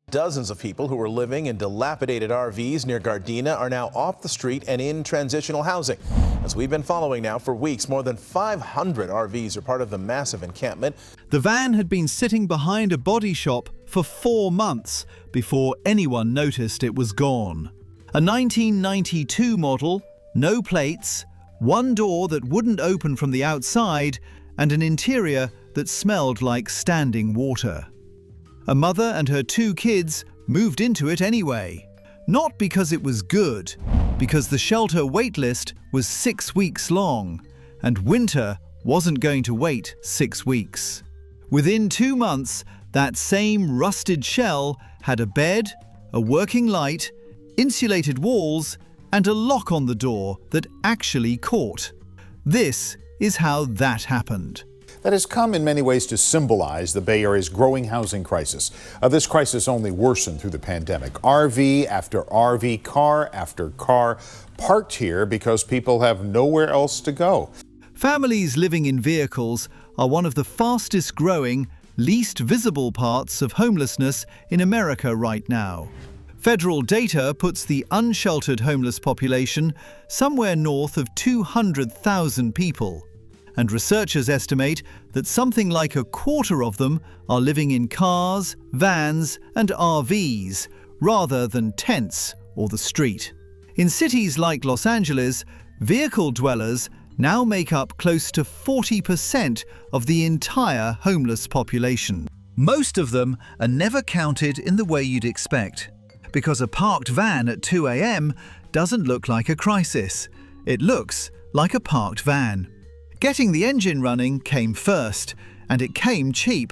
Dozens of people who were living in dilapidated RVs near Gardena are now off the street and in transitional housing. As we've been following now for weeks, more than 500 RVs are part of the massive encampment. The van had been sitting behind a body shop for 4 months before anyone noticed it was gone. A 1992 model, no plates, one door that wouldn't open from the outside, and an interior that smelled like standing water. A mother and her 2 kids moved into it anyway. Not because it was good, because the shelter waitlist was 6 weeks long, and winter wasn't going to wait 6 weeks. Within 2 months, that same rusted shell had a bed, a working light, insulated walls, and a lock on the door that actually caught. This is how that happened. That has come in many ways to symbolize the Bay Area's growing housing crisis. This crisis only worsened through the pandemic. RV after RV, car after car, parked here because people have nowhere else to go. Families living in vehicles are one of the fastest growing, least visible parts of homelessness in America right now. Federal data puts the unsheltered homeless population somewhere north of 200,000 people. And researchers estimate that something like a quarter of them are living in cars, vans, and RVs, rather than tents or the street. In cities like Los Angeles, vehicle dwellers now make up close to 40% of the entire homeless population. Most of them are never counted in the way you'd expect, because a parked van at 2 a.m. doesn't look like a crisis. It looks like a parked van. Getting the engine running came first, and it came cheap.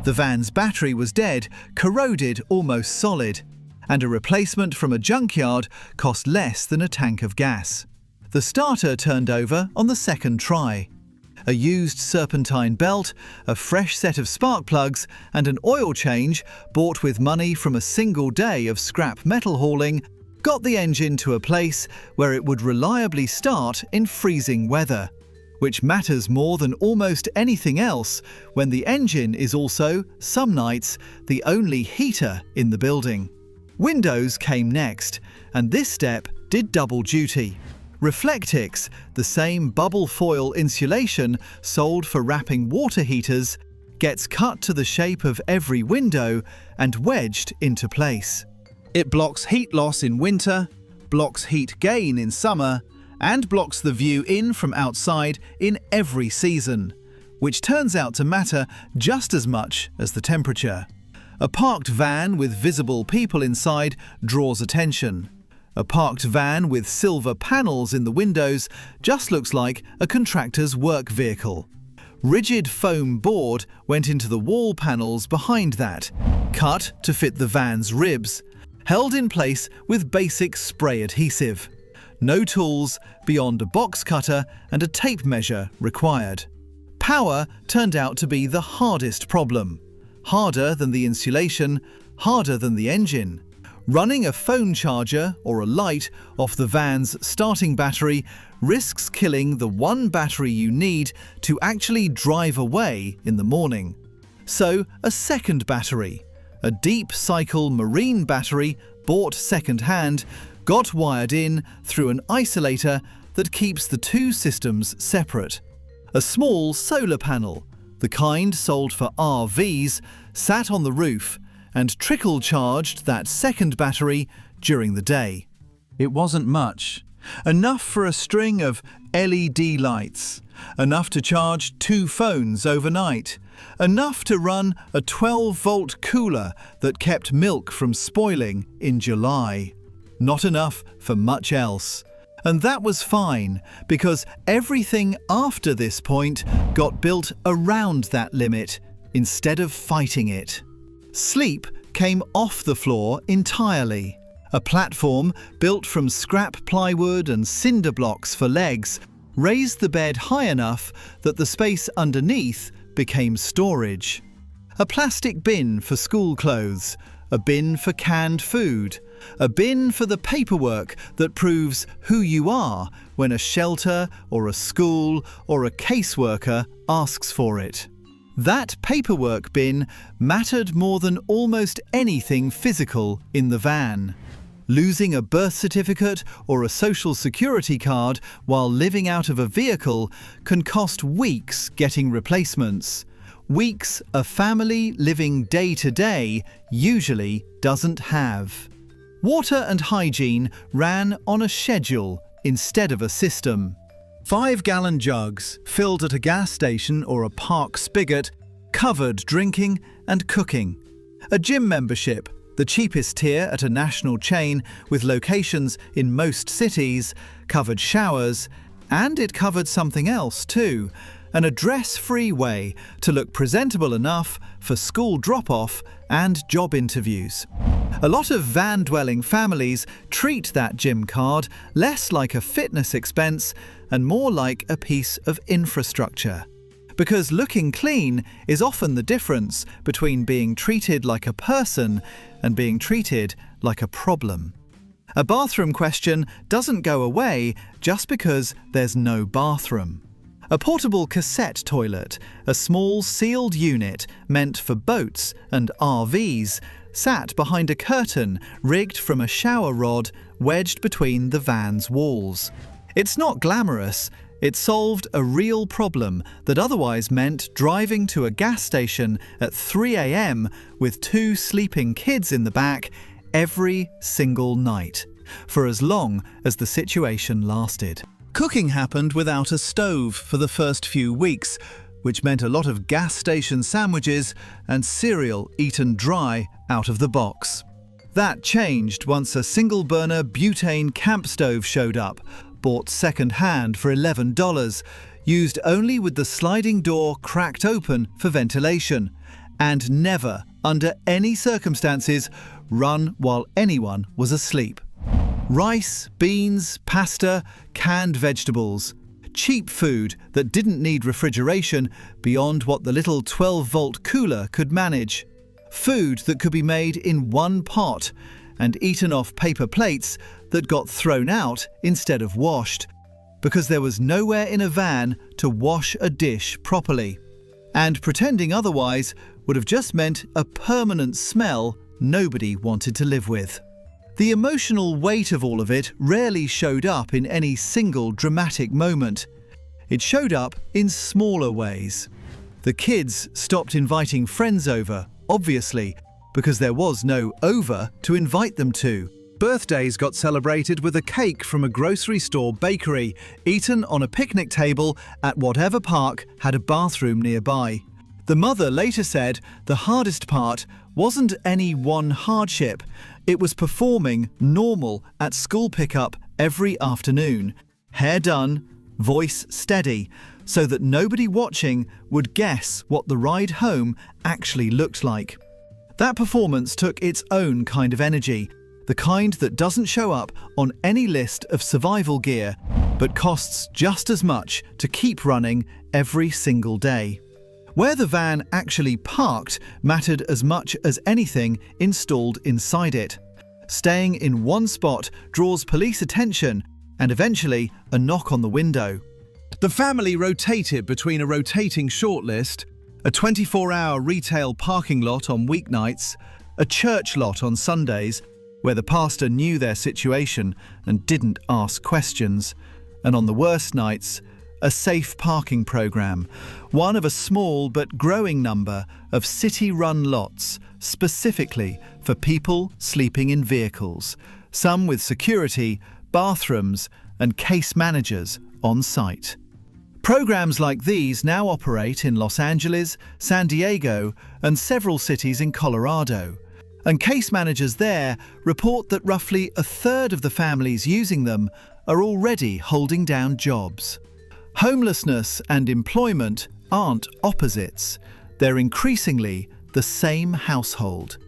The van's battery was dead, corroded almost solid, and a replacement from a junkyard cost less than a tank of gas. The starter turned over on the second try. A used serpentine belt, a fresh set of spark plugs, and an oil change bought with money from a single day of scrap metal hauling got the engine to a place where it would reliably start in freezing weather, which matters more than almost anything else when the engine is also, some nights, the only heater in the building. Windows came next, and this step did double duty. Reflectix, the same bubble foil insulation sold for wrapping water heaters, gets cut to the shape of every window and wedged into place. It blocks heat loss in winter, blocks heat gain in summer, and blocks the view in from outside in every season, which turns out to matter just as much as the temperature. A parked van with visible people inside draws attention. A parked van with silver panels in the windows just looks like a contractor's work vehicle. Rigid foam board went into the wall panels behind that, cut to fit the van's ribs, held in place with basic spray adhesive. No tools beyond a box cutter and a tape measure required. Power turned out to be the hardest problem. Harder than the insulation, harder than the engine. Running a phone charger or a light off the van's starting battery risks killing the one battery you need to actually drive away in the morning. So a second battery, a deep cycle marine battery bought second-hand, got wired in through an isolator that keeps the 2 systems separate. A small solar panel, the kind sold for RVs, sat on the roof and trickle-charged that second battery during the day. It wasn't much. Enough for a string of LED lights, enough to charge 2 phones overnight, enough to run a 12-volt cooler that kept milk from spoiling in July. Not enough for much else. And that was fine, because everything after this point got built around that limit instead of fighting it. Sleep came off the floor entirely. A platform built from scrap plywood and cinder blocks for legs raised the bed high enough that the space underneath became storage. A plastic bin for school clothes, a bin for canned food, a bin for the paperwork that proves who you are when a shelter or a school or a caseworker asks for it. That paperwork bin mattered more than almost anything physical in the van. Losing a birth certificate or a social security card while living out of a vehicle can cost weeks getting replacements. Weeks a family living day to day usually doesn't have. Water and Hygiene ran on a schedule instead of a system. 5-gallon jugs filled at a gas station or a park spigot covered drinking and cooking. A gym membership, the cheapest tier at a national chain with locations in most cities, covered showers, and it covered something else too, an address-free way to look presentable enough for school drop-off and job interviews. A lot of van-dwelling families treat that gym card less like a fitness expense and more like a piece of infrastructure. Because looking clean is often the difference between being treated like a person and being treated like a problem. A bathroom question doesn't go away just because there's no bathroom. A portable cassette toilet, a small sealed unit meant for boats and RVs, sat behind a curtain rigged from a shower rod wedged between the van's walls. It's not glamorous. It solved a real problem that otherwise meant driving to a gas station at 3 a.m. with 2 sleeping kids in the back every single night, for as long as the situation lasted. Cooking happened without a stove for the first few weeks, which meant a lot of gas station sandwiches and cereal eaten dry out of the box. That changed once a single-burner butane camp stove showed up, bought second-hand for $11, used only with the sliding door cracked open for ventilation, and never, under any circumstances, run while anyone was asleep. Rice, beans, pasta, canned vegetables. Cheap food that didn't need refrigeration beyond what the little 12-volt cooler could manage. Food that could be made in one pot and eaten off paper plates that got thrown out instead of washed, because there was nowhere in a van to wash a dish properly. And pretending otherwise would have just meant a permanent smell nobody wanted to live with. The emotional weight of all of it rarely showed up in any single dramatic moment. It showed up in smaller ways. The kids stopped inviting friends over, obviously, because there was no over to invite them to. Birthdays got celebrated with a cake from a grocery store bakery, eaten on a picnic table at whatever park had a bathroom nearby. The mother later said the hardest part wasn't any one hardship. It was performing normal at school pickup every afternoon. Hair done, voice steady, so that nobody watching would guess what the ride home actually looked like. That performance took its own kind of energy, the kind that doesn't show up on any list of survival gear, but costs just as much to keep running every single day. Where the van actually parked mattered as much as anything installed inside it. Staying in one spot draws police attention and eventually a knock on the window. The family rotated between a rotating shortlist, a 24-hour retail parking lot on weeknights, a church lot on Sundays, where the pastor knew their situation and didn't ask questions, and on the worst nights, a safe parking program, one of a small but growing number of city-run lots specifically for people sleeping in vehicles, some with security, bathrooms, and case managers on site. Programs like these now operate in Los Angeles, San Diego, and several cities in Colorado. And case managers there report that roughly a third of the families using them are already holding down jobs. Homelessness and employment aren't opposites. They're increasingly the same household.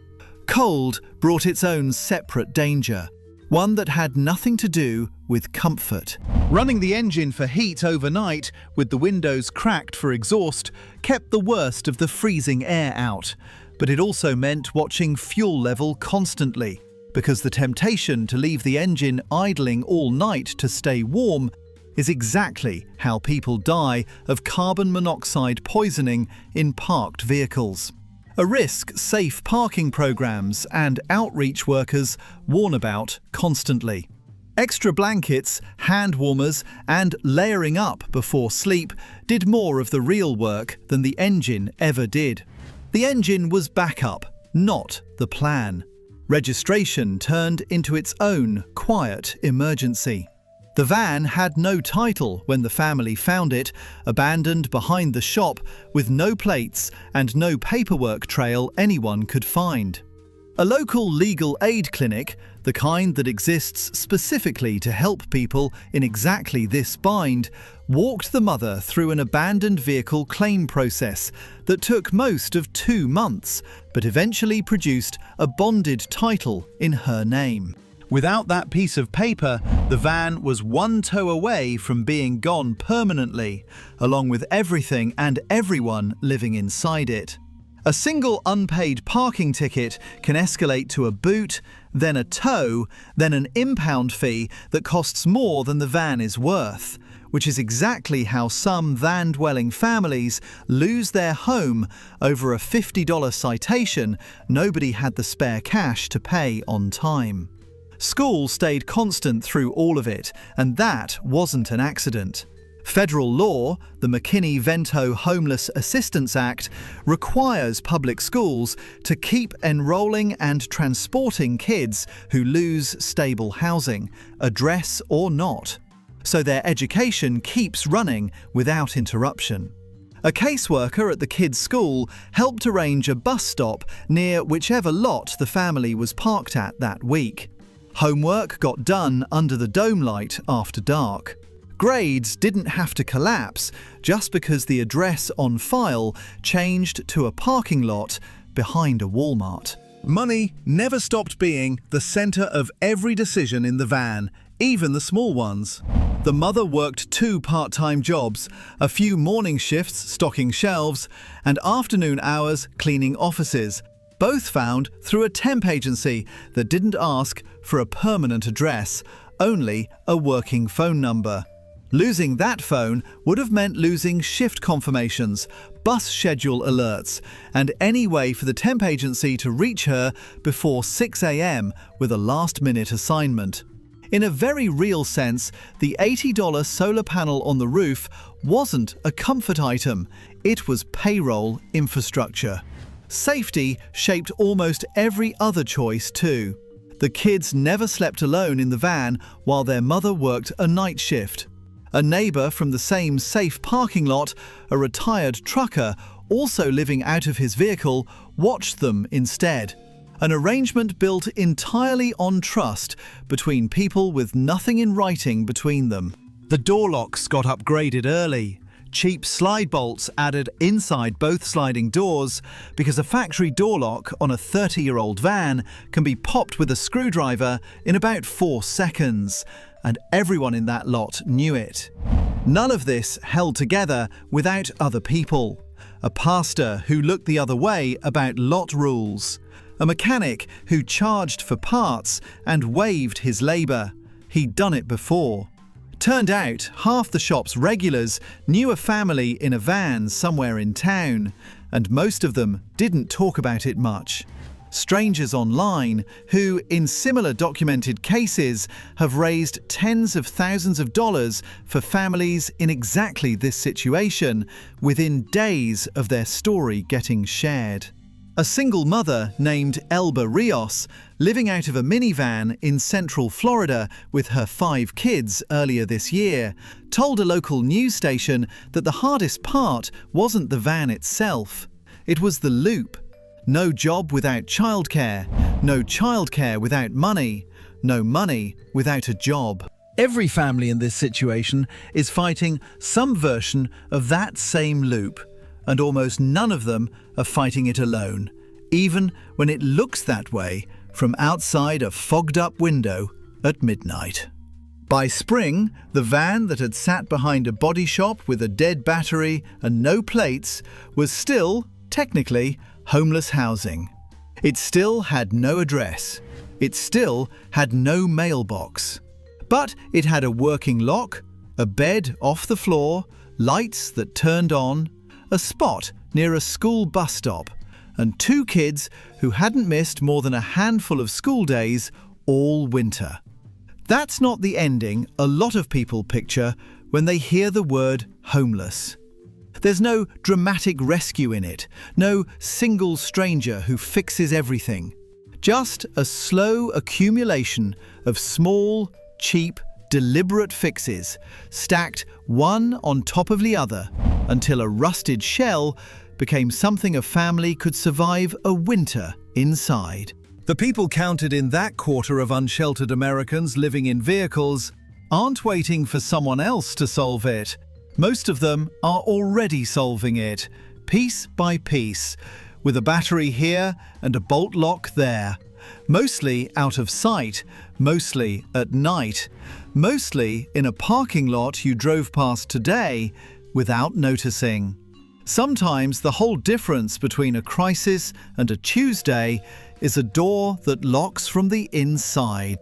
Cold brought its own separate danger, one that had nothing to do with comfort. Running the engine for heat overnight, with the windows cracked for exhaust, kept the worst of the freezing air out. But it also meant watching fuel level constantly, because the temptation to leave the engine idling all night to stay warm is exactly how people die of carbon monoxide poisoning in parked vehicles. A risk safe parking programs and outreach workers warn about constantly. Extra blankets, hand warmers, and layering up before sleep did more of the real work than the engine ever did. The engine was backup, not the plan. Registration turned into its own quiet emergency. The van had no title when the family found it, abandoned behind the shop with no plates and no paperwork trail anyone could find. A local legal aid clinic, the kind that exists specifically to help people in exactly this bind, walked the mother through an abandoned vehicle claim process that took most of 2 months, but eventually produced a bonded title in her name. Without that piece of paper, the van was one tow away from being gone permanently, along with everything and everyone living inside it. A single unpaid parking ticket can escalate to a boot, then a tow, then an impound fee that costs more than the van is worth, which is exactly how some van-dwelling families lose their home over a $50 citation nobody had the spare cash to pay on time. School stayed constant through all of it, and that wasn't an accident. Federal law, the McKinney-Vento Homeless Assistance Act, requires public schools to keep enrolling and transporting kids who lose stable housing, address or not, so their education keeps running without interruption. A caseworker at the kids' school helped arrange a bus stop near whichever lot the family was parked at that week. Homework got done under the dome light after dark. Grades didn't have to collapse just because the address on file changed to a parking lot behind a Walmart. Money never stopped being the center of every decision in the van, even the small ones. The mother worked 2 part-time jobs, a few morning shifts stocking shelves, and afternoon hours cleaning offices, both found through a temp agency that didn't ask for a permanent address, only a working phone number. Losing that phone would have meant losing shift confirmations, bus schedule alerts, and any way for the temp agency to reach her before 6 a.m. with a last-minute assignment. In a very real sense, the $80 solar panel on the roof wasn't a comfort item, it was payroll infrastructure. Safety shaped almost every other choice too. The kids never slept alone in the van while their mother worked a night shift. A neighbor from the same safe parking lot, a retired trucker, also living out of his vehicle, watched them instead. An arrangement built entirely on trust between people with nothing in writing between them. The door locks got upgraded early. Cheap slide bolts added inside both sliding doors because a factory door lock on a 30-year-old van can be popped with a screwdriver in about 4 seconds. And everyone in that lot knew it. None of this held together without other people. A pastor who looked the other way about lot rules. A mechanic who charged for parts and waived his labour. He'd done it before. Turned out half the shop's regulars knew a family in a van somewhere in town, and most of them didn't talk about it much. Strangers online who, in similar documented cases, have raised tens of thousands of dollars for families in exactly this situation within days of their story getting shared. A single mother named Elba Rios, living out of a minivan in central Florida with her 5 kids earlier this year, told a local news station that the hardest part wasn't the van itself. It was the loop. No job without childcare, no childcare without money, no money without a job. Every family in this situation is fighting some version of that same loop, and almost none of them are fighting it alone, even when it looks that way from outside a fogged-up window at midnight. By spring, the van that had sat behind a body shop with a dead battery and no plates was still, technically, homeless housing. It still had no address. It still had no mailbox. But it had a working lock, A bed off the floor, lights that turned on, a spot near a school bus stop, and 2 kids who hadn't missed more than a handful of school days all winter. That's not the ending a lot of people picture when they hear the word homeless. There's no dramatic rescue in it, no single stranger who fixes everything. Just a slow accumulation of small, cheap, deliberate fixes, stacked one on top of the other, until a rusted shell became something a family could survive a winter inside. The people counted in that quarter of unsheltered Americans living in vehicles aren't waiting for someone else to solve it. Most of them are already solving it, piece by piece, with a battery here and a bolt lock there. Mostly out of sight, mostly at night, mostly in a parking lot you drove past today without noticing. Sometimes the whole difference between a crisis and a Tuesday is a door that locks from the inside.